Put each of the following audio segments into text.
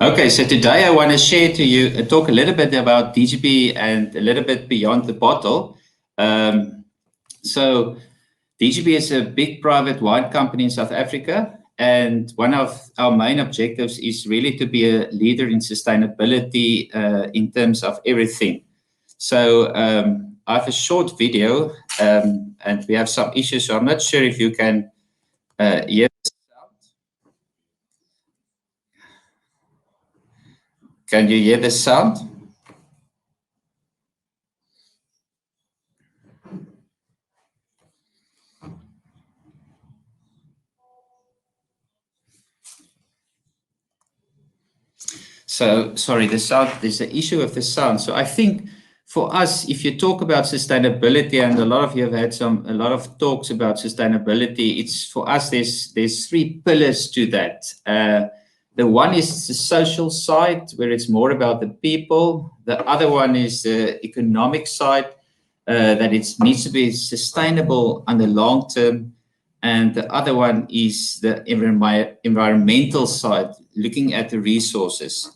Okay, so today I want to share to you, talk a little bit about DGB and a little bit beyond the bottle. So DGB is a big private wine company in South Africa, and one of our main objectives is really to be a leader in sustainability in terms of everything. So I have a short video, and we have some issues, so I'm not sure if you can hear. Can you hear the sound? So, sorry, the sound, there's an issue with the sound. So I think for us, if you talk about sustainability, and a lot of you have had a lot of talks about sustainability, it's for us, there's three pillars to that. The one is the social side, where it's more about the people. The other one is the economic side, that it needs to be sustainable on the long term. And the other one is the environmental side, looking at the resources.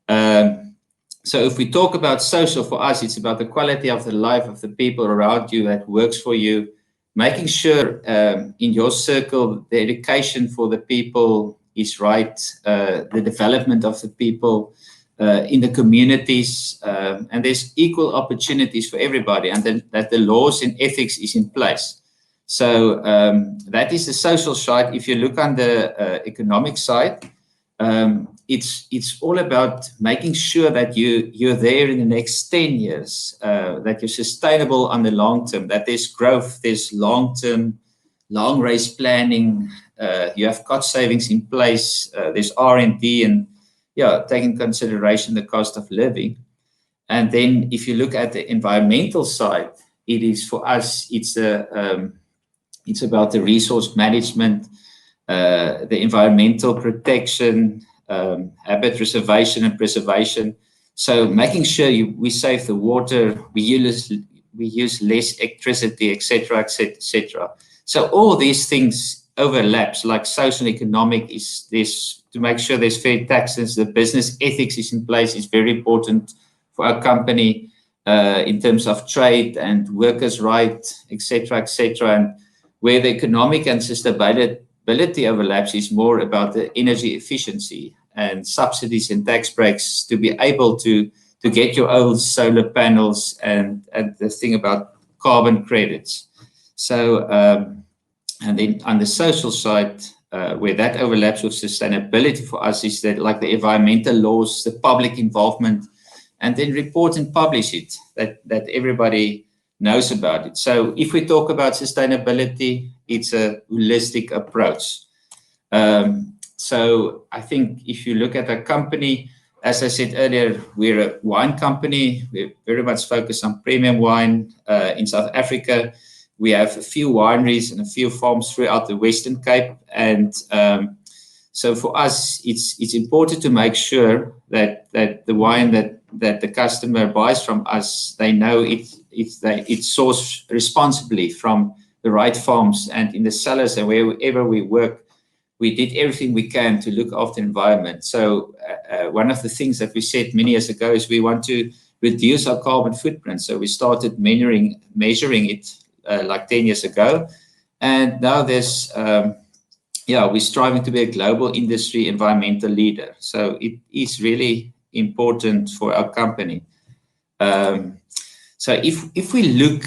So if we talk about social, for us, it's about the quality of the life of the people around you that works for you, making sure in your circle, the education for the people is right, the development of the people in the communities, and there's equal opportunities for everybody, and then that the laws and ethics is in place. So that is the social side. If you look on the economic side, it's all about making sure that you're there in the next 10 years, that you're sustainable on the long term, that there's growth, there's long-term, long-range planning, you have cost savings in place, there's R&D, and taking consideration the cost of living. And then if you look at the environmental side, it is for us, it's about the resource management, the environmental protection, habit reservation and preservation. So making sure we save the water, we use less electricity, etc., etc., etc. So all these things overlaps, like social and economic is this, to make sure there's fair taxes, the business ethics is in place is very important for our company in terms of trade and workers' rights, etc., etc. And where the economic and sustainability overlaps is more about the energy efficiency and subsidies and tax breaks to be able to get your own solar panels and the thing about carbon credits. So, and then on the social side, where that overlaps with sustainability for us is that like the environmental laws, the public involvement, and then report and publish it, that everybody knows about it. So if we talk about sustainability, it's a holistic approach. So I think if you look at a company, as I said earlier, we're a wine company. We're very much focused on premium wine in South Africa. We have a few wineries and a few farms throughout the Western Cape. And so for us, it's important to make sure that the wine that the customer buys from us, they know it's sourced responsibly from the right farms and in the cellars, and wherever we work, we did everything we can to look after the environment. So one of the things that we said many years ago is we want to reduce our carbon footprint. So we started measuring it like 10 years ago. And now there's, we're striving to be a global industry environmental leader. So it is really important for our company. So if we look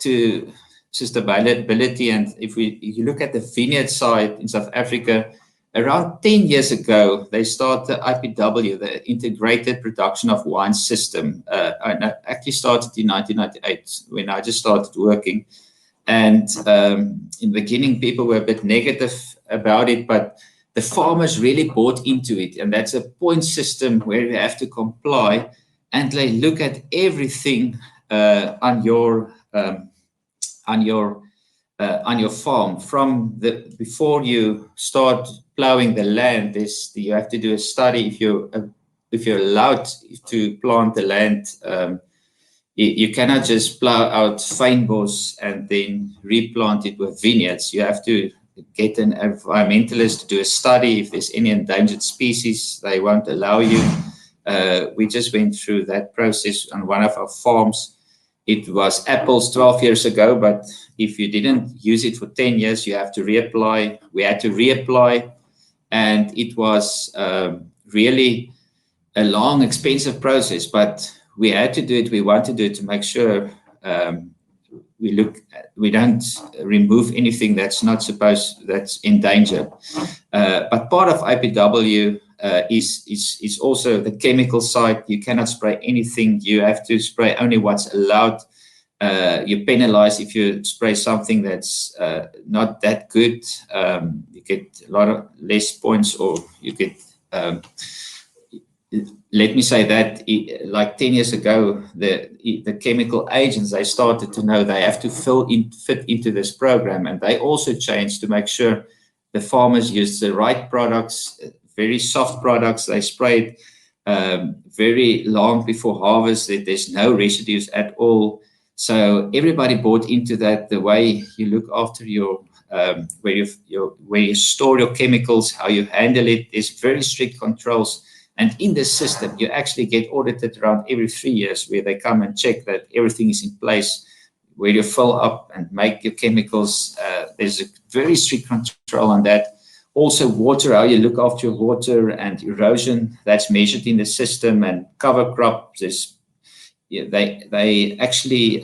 to sustainability, and if you look at the vineyard side in South Africa, around 10 years ago, they started the IPW, the Integrated Production of Wine System. And I actually started in 1998 when I just started working. And in the beginning, people were a bit negative about it, but the farmers really bought into it. And that's a point system where you have to comply, and they look at everything on your farm from before you start plowing the land. You have to do a study if you're allowed to plant the land. You cannot just plow out fynbos and then replant it with vineyards. You have to get an environmentalist to do a study. If there's any endangered species, they won't allow you. We just went through that process on one of our farms. It was apples 12 years ago, but if you didn't use it for 10 years, you have to reapply. We had to reapply, and it was really a long, expensive process, but we had to do it. We want to do it to make sure we don't remove anything that's not supposed, that's in danger. But part of IPW is also the chemical side. You cannot spray anything. You have to spray only what's allowed. You're penalized if you spray something that's not that good. You get a lot of less points, or you get let me say that like 10 years ago, the chemical agents, they started to know they have to fit into this program, and they also changed to make sure the farmers use the right products, very soft products. They sprayed very long before harvest, that there's no residues at all. So everybody bought into that, the way you look after your where you store your chemicals, how you handle it. There's very strict controls. And in this system, you actually get audited around every 3 years, where they come and check that everything is in place, where you fill up and make your chemicals. There's a very strict control on that. Also water, how you look after your water, and erosion, that's measured in the system. And cover crops, they actually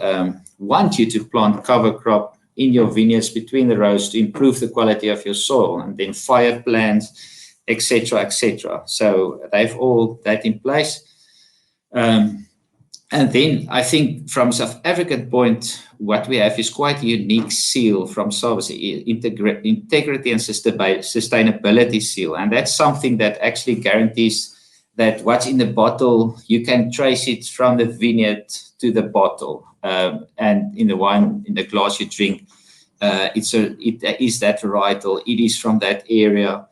want you to plant cover crop in your vineyards between the rows to improve the quality of your soil, and then fire plans, etc., etc. So they've all that in place. And then I think from South African point, what we have is quite a unique seal from SARS, integrity and sustainability seal. And that's something that actually guarantees that what's in the bottle, you can trace it from the vineyard to the bottle. And in the wine, in the glass you drink, it is that varietal, it is from that area.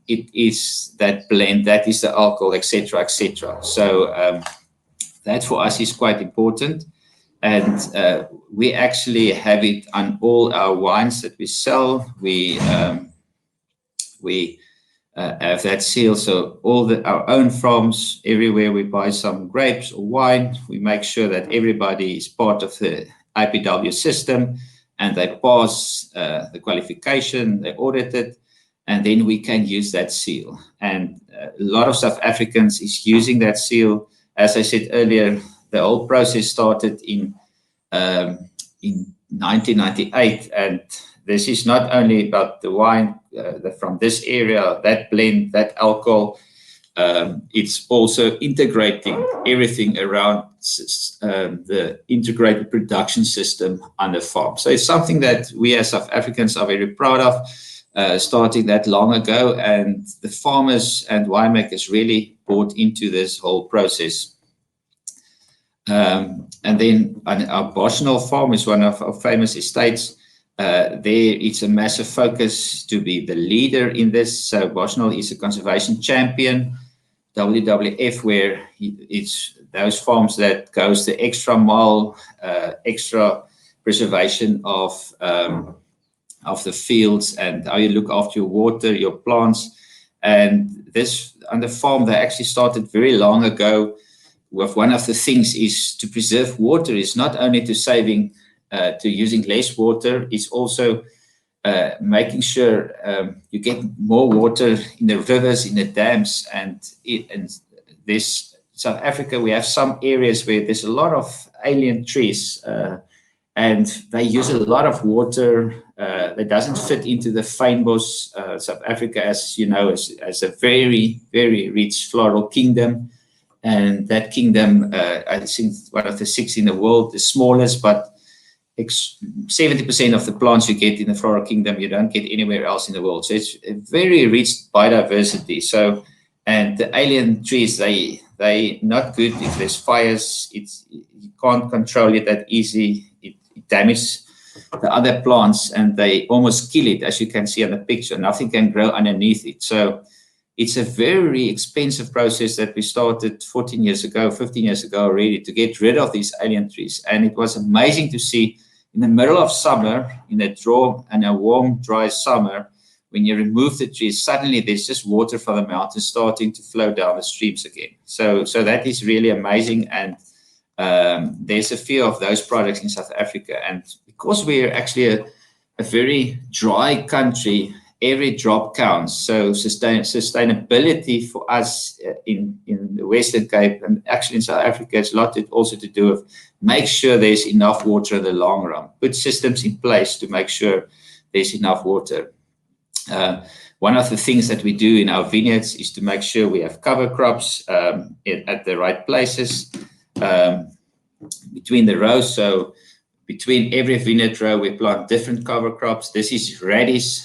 It is that blend, that is the alcohol, etc., etc. So that for us is quite important, and we actually have it on all our wines that we sell. We have that seal. So all our own farms, everywhere we buy some grapes or wine, we make sure that everybody is part of the IPW system, and they pass the qualification, they audit it. And then we can use that seal. And a lot of South Africans is using that seal. As I said earlier, the whole process started in 1998. And this is not only about the wine from this area, that blend, that alcohol. It's also integrating everything around the integrated production system on the farm. So it's something that we as South Africans are very proud of. Starting that long ago, and the farmers and winemakers really bought into this whole process. And then our Bosnell farm is one of our famous estates. There it's a massive focus to be the leader in this. So Bosnell is a conservation champion, WWF, where it's those farms that goes the extra mile, extra preservation of the fields, and how you look after your water, your plants. And this on the farm, they actually started very long ago with one of the things is to preserve water. Is not only to saving, to using less water, it's also making sure you get more water in the rivers, in the dams. And this South Africa, we have some areas where there's a lot of alien trees, and they use a lot of water that doesn't fit into the fynbos. South Africa, as you know, is a very, very rich floral kingdom. And that kingdom, I think, one of the 6 in the world, the smallest, but 70% of the plants you get in the floral kingdom, you don't get anywhere else in the world. So it's a very rich biodiversity. So, and the alien trees, they not good if there's fires. You can't control it that easy. It damages the other plants, and they almost kill it, as you can see on the picture. Nothing can grow underneath it. So it's a very expensive process that we started 15 years ago already, to get rid of these alien trees. And it was amazing to see in the middle of summer, in a warm, dry summer, when you remove the trees, suddenly there's just water from the mountain starting to flow down the streams again. So that is really amazing. And there's a few of those products in South Africa. And because we're actually a very dry country, every drop counts. So sustainability for us in the Western Cape and actually in South Africa, it's a lot also to do with make sure there's enough water in the long run. Put systems in place to make sure there's enough water. One of the things that we do in our vineyards is to make sure we have cover crops at the right places between the rows. So between every vineyard row, we plant different cover crops. This is radish.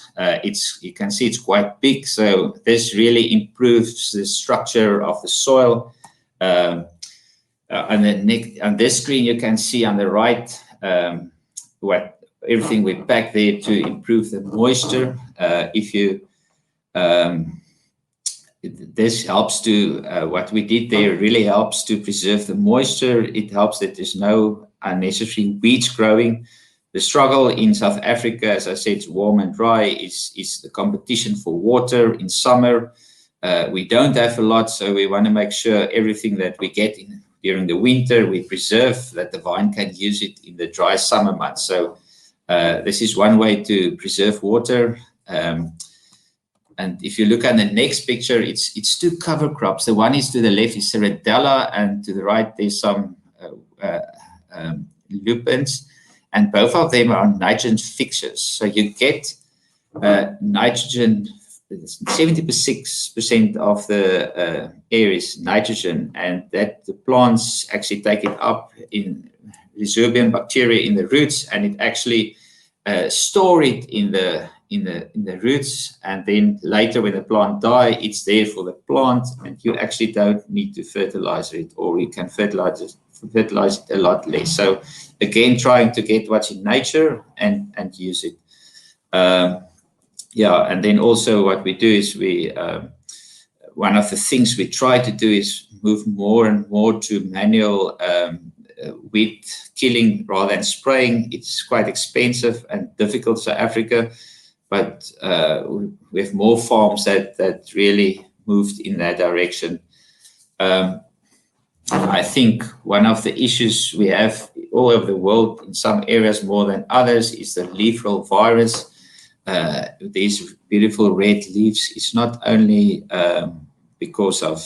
You can see it's quite big. So this really improves the structure of the soil. On this screen, you can see on the right everything we pack there to improve the moisture. This helps to, what we did there really helps to preserve the moisture. It helps that there's no unnecessary weeds growing. The struggle in South Africa, as I said, it's warm and dry, is the competition for water in summer. We don't have a lot, so we want to make sure everything that we get during the winter, we preserve that the vine can use it in the dry summer months. So this is one way to preserve water. And if you look at the next picture, it's two cover crops. The one is to the left is Ceradella, and to the right there's some lupins, and both of them are nitrogen fixers. So you get nitrogen, 76% of the air is nitrogen, and that the plants actually take it up in Rhizobium bacteria in the roots, and it actually store it in the roots, and then later when the plant dies, it's there for the plant, and you actually don't need to fertilize it, or you can fertilize it a lot less. So again, trying to get what's in nature and use it. And then also what we do is one of the things we try to do is move more and more to manual weed killing rather than spraying. It's quite expensive and difficult in South Africa, but we have more farms that really moved in that direction. I think one of the issues we have all over the world, in some areas more than others, is the leaf roll virus. These beautiful red leaves. It's not only because of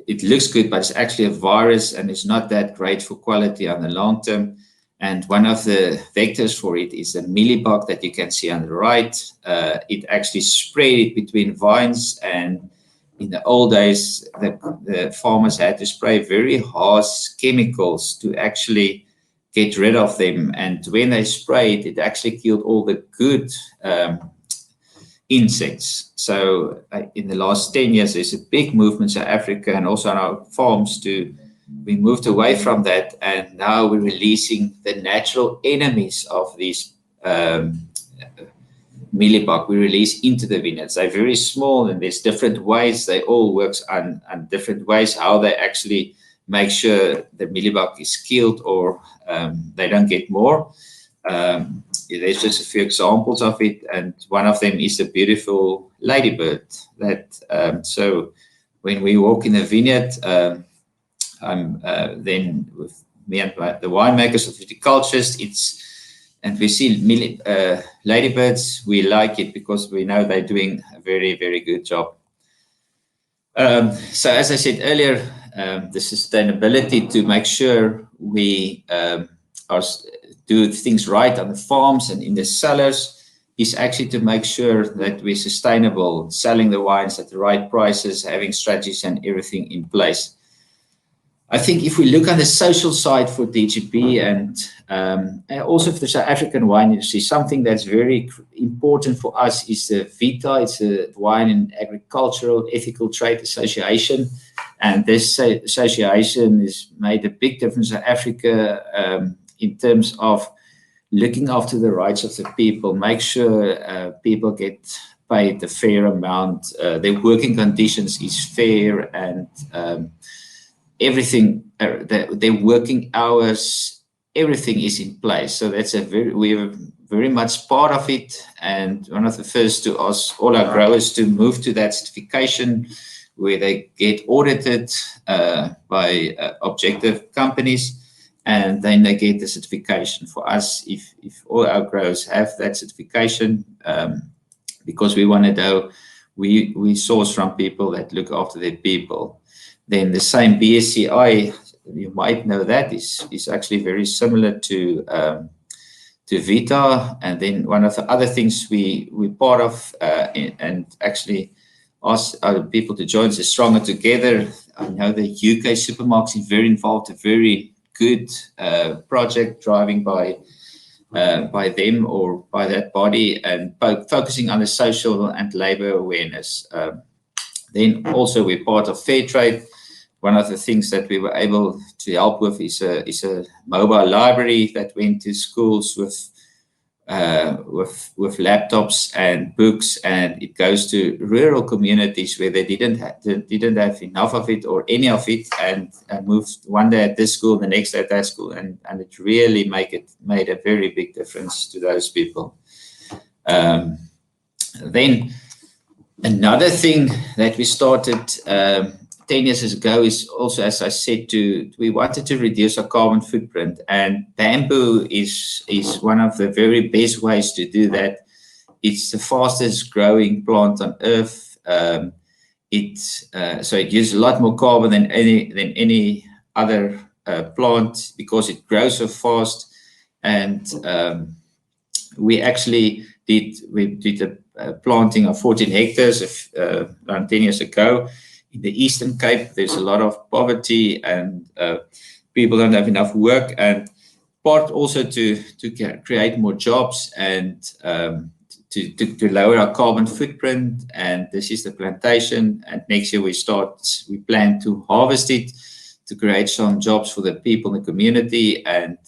it looks good, but it's actually a virus, and it's not that great for quality on the long term. And one of the vectors for it is the mealybug that you can see on the right. It actually spread it between vines, and in the old days, the farmers had to spray very harsh chemicals to actually get rid of them. And when they sprayed, it actually killed all the good insects. So in the last 10 years, there's a big movement in South Africa and also on our farms we moved away from that, and now we're releasing the natural enemies of these mealybug. We release into the vineyards. They're very small, and there's different ways. They all work on different ways, how they actually make sure the mealybug is killed or they don't get more. There's just a few examples of it, and one of them is the beautiful ladybird. So when we walk in the vineyard, then with me and the winemakers of viticulturists, and we see ladybirds, we like it because we know they're doing a very, very good job. So as I said earlier, the sustainability to make sure we do things right on the farms and in the cellars is actually to make sure that we're sustainable, selling the wines at the right prices, having strategies and everything in place. I think if we look on the social side for DGB and also for the South African wine industry, something that's very important for us is the VITA. It's a Wine and Agricultural Ethical Trade Association. And this association has made a big difference in Africa in terms of looking after the rights of the people, make sure people get paid a fair amount, their working conditions is fair, and everything, their working hours everything is in place. So that's we are very much part of it, and one of the first to ask all our growers to move to that certification where they get audited by objective companies, and then they get the certification. For us, if all our growers have that certification, because we want to know we source from people that look after their people, then the same BSCI, you might know that is actually very similar to Vita. And then one of the other things we part of and actually ask other people to join us is Stronger Together. I know the UK supermarkets is very involved, a very good project driving by them or by that body, and focusing on the social and labor awareness. Then also we're part of Fair Trade. One of the things that we were able to help with is a mobile library that went to schools with laptops and books, and it goes to rural communities where they didn't have enough of it or any of it, and moved one day at this school, the next day at that school, and it really made a very big difference to those people. Then another thing that we started 10 years ago is also, as I said, we wanted to reduce our carbon footprint, and bamboo is one of the very best ways to do that. It's the fastest growing plant on earth. So it uses a lot more carbon than any other plant because it grows so fast. And we actually did a planting of 14 hectares around 10 years ago. In the Eastern Cape, there's a lot of poverty, and people don't have enough work, and part also to create more jobs and to lower our carbon footprint. And this is the plantation, and next year we plan to harvest it to create some jobs for the people in the community, and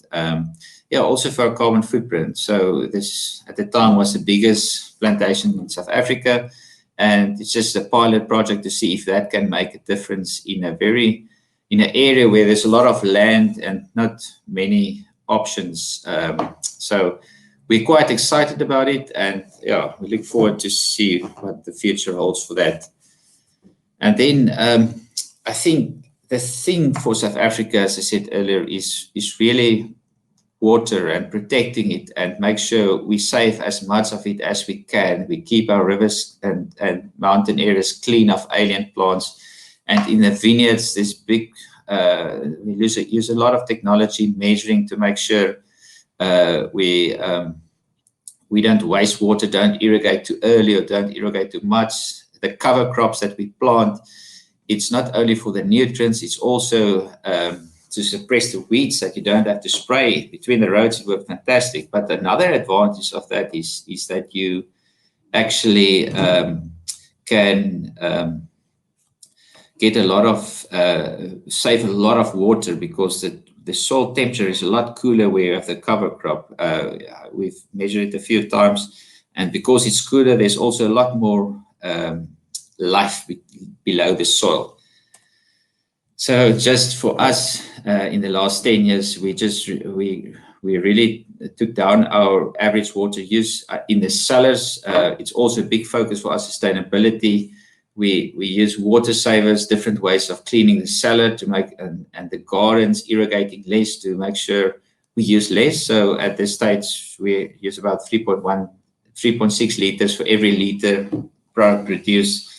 also for our carbon footprint. So this at the time was the biggest plantation in South Africa. And it's just a pilot project to see if that can make a difference in an area where there's a lot of land and not many options. So we're quite excited about it, and we look forward to see what the future holds for that. And then I think the thing for South Africa, as I said earlier, is really water and protecting it, and make sure we save as much of it as we can. We keep our rivers and mountain areas clean of alien plants. And in the vineyards, this big, we use a lot of technology measuring to make sure we don't waste water, don't irrigate too early or don't irrigate too much. The cover crops that we plant, it's not only for the nutrients, it's also to suppress the weeds that you don't have to spray between the roads. It works fantastic. But another advantage of that is that you actually can get a lot of save a lot of water, because the soil temperature is a lot cooler where you have the cover crop. We've measured it a few times, and because it's cooler, there's also a lot more life below the soil. So just for us, in the last 10 years, we really took down our average water use in the cellars. It's also a big focus for us, sustainability. We use water savers, different ways of cleaning the cellar to make, and the gardens, irrigating less to make sure we use less. So at this stage, we use about 3.6 liters for every liter product produced,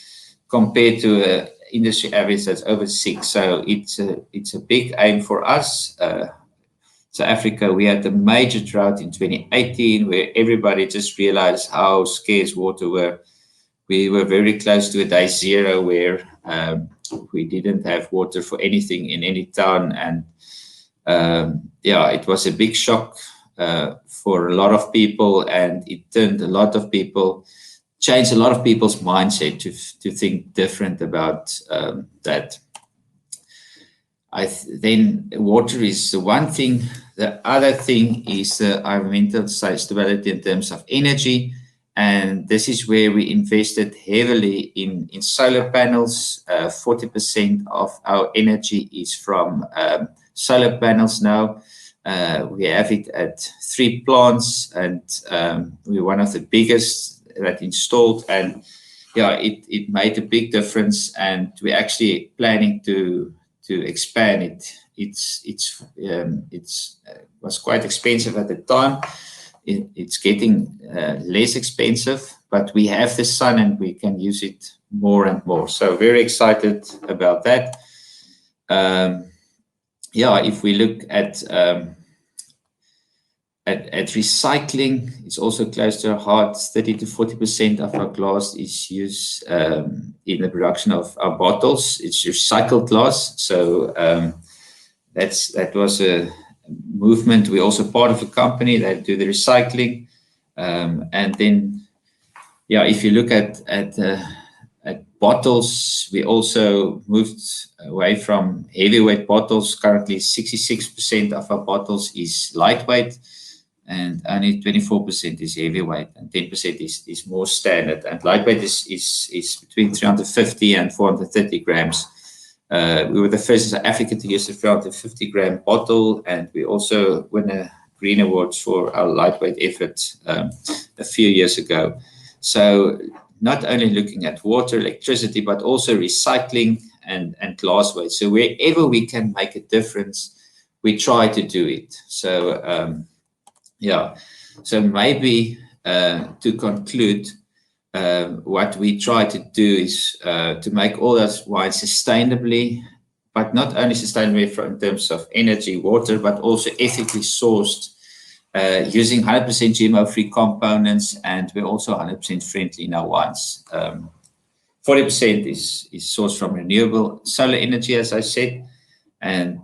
compared to industry average that's over 6. So it's a big aim for us. South Africa, we had a major drought in 2018 where everybody just realized how scarce water were. We were very close to a day zero where we didn't have water for anything in any town. And it was a big shock for a lot of people, and it turned a lot of people, changed a lot of people's mindset to think different about that. Then water is the one thing. The other thing is the environmental stability in terms of energy. And this is where we invested heavily in solar panels. 40% of our energy is from solar panels now. We have it at 3 plants, and we're one of the biggest that installed. And yeah, it made a big difference, and we're actually planning to expand it. It was quite expensive at the time. It's getting less expensive, but we have the sun and we can use it more and more. So very excited about that. Yeah, if we look at recycling, it's also close to our heart. 30 to 40% of our glass is used in the production of our bottles. It's recycled glass. So that was a movement. We're also part of a company that do the recycling. And then, yeah, if you look at bottles, we also moved away from heavyweight bottles. Currently, 66% of our bottles is lightweight, and only 24% is heavyweight, and 10% is more standard. And lightweight is between 350 and 430 grams. We were the first in Africa to use a 450-gram bottle, and we also won a Green Awards for our lightweight effort a few years ago. So not only looking at water, electricity, but also recycling and glass waste. So wherever we can make a difference, we try to do it. So yeah, so maybe to conclude, what we try to do is to make all those wines sustainably, but not only sustainably in terms of energy, water, but also ethically sourced, using 100% GMO-free components, and we're also 100% friendly in our wines. 40% is sourced from renewable solar energy, as I said, and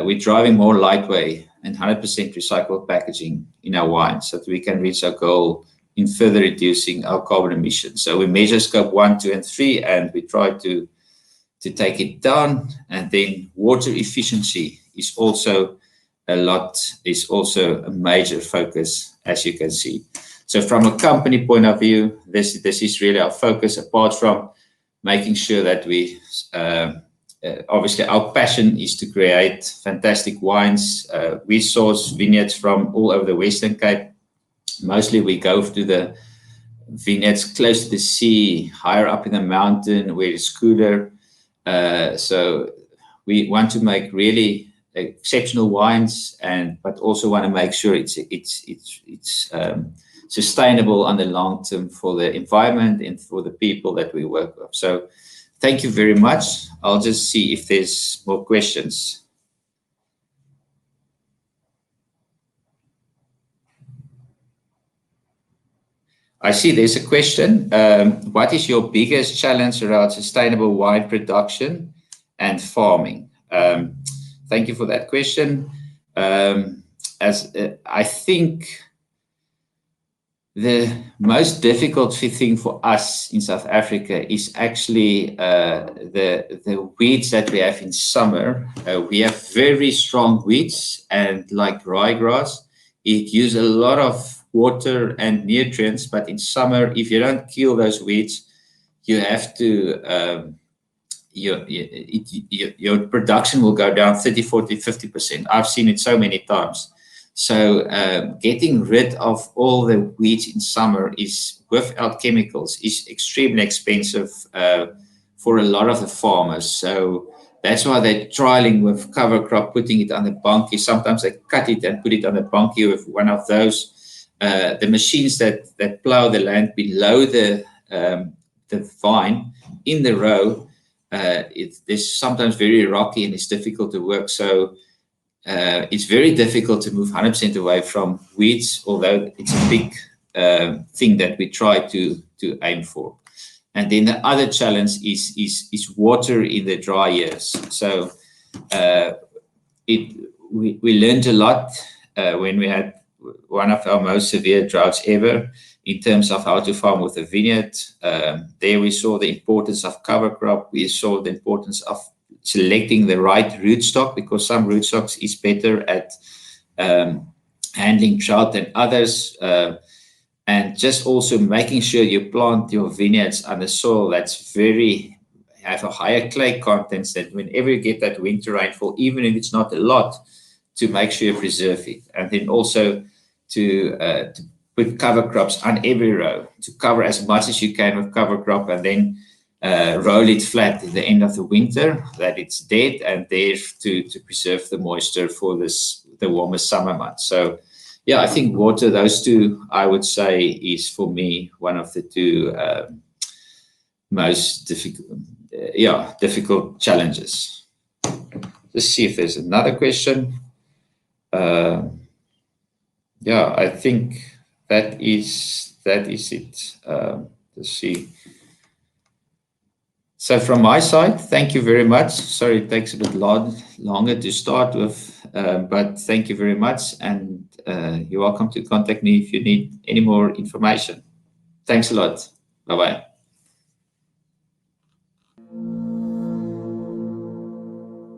we're driving more lightweight and 100% recycled packaging in our wines so that we can reach our goal in further reducing our carbon emissions. So we measure scope 1, 2, and 3, and we try to take it down. And then water efficiency is also a major focus, as you can see. So from a company point of view, this is really our focus, apart from making sure that we, obviously our passion is to create fantastic wines. We source vineyards from all over the Western Cape. Mostly we go to the vineyards close to the sea, higher up in the mountain where it's cooler. So we want to make really exceptional wines, but also want to make sure it's sustainable on the long term for the environment and for the people that we work with. So thank you very much. I'll just see if there's more questions. I see there's a question. What is your biggest challenge around sustainable wine production and farming? Thank you for that question. I think the most difficult thing for us in South Africa is actually the weeds that we have in summer. We have very strong weeds, and like ryegrass, it uses a lot of water and nutrients, but in summer, if you don't kill those weeds, you have to your production will go down 30, 40, 50%. I've seen it so many times. So getting rid of all the weeds in summer is, without chemicals, is extremely expensive for a lot of the farmers. So that's why they're trialing with cover crop, putting it on the bunkie. Sometimes they cut it and put it on the bunkie with one of those. The machines that plow the land below the vine in the row, it's sometimes very rocky and it's difficult to work. So it's very difficult to move 100% away from weeds, although it's a big thing that we try to aim for. And then the other challenge is water in the dry years. So we learned a lot when we had one of our most severe droughts ever in terms of how to farm with a vineyard. There we saw the importance of cover crop. We saw the importance of selecting the right rootstock, because some rootstocks is better at handling drought than others. And just also making sure you plant your vineyards on the soil that's have a higher clay content, that whenever you get that winter rainfall, even if it's not a lot, to make sure you preserve it. And then also to put cover crops on every row, to cover as much as you can with cover crop, and then roll it flat at the end of the winter, that it's dead, and there to preserve the moisture for the warmer summer months. So yeah, I think water, those two, I would say, is for me one of the two most difficult challenges. Let's see if there's another question. Yeah, I think that is it. Let's see. So from my side, thank you very much. Sorry, it takes a bit longer to start with, but thank you very much. And you're welcome to contact me if you need any more information. Thanks a lot. Bye-bye.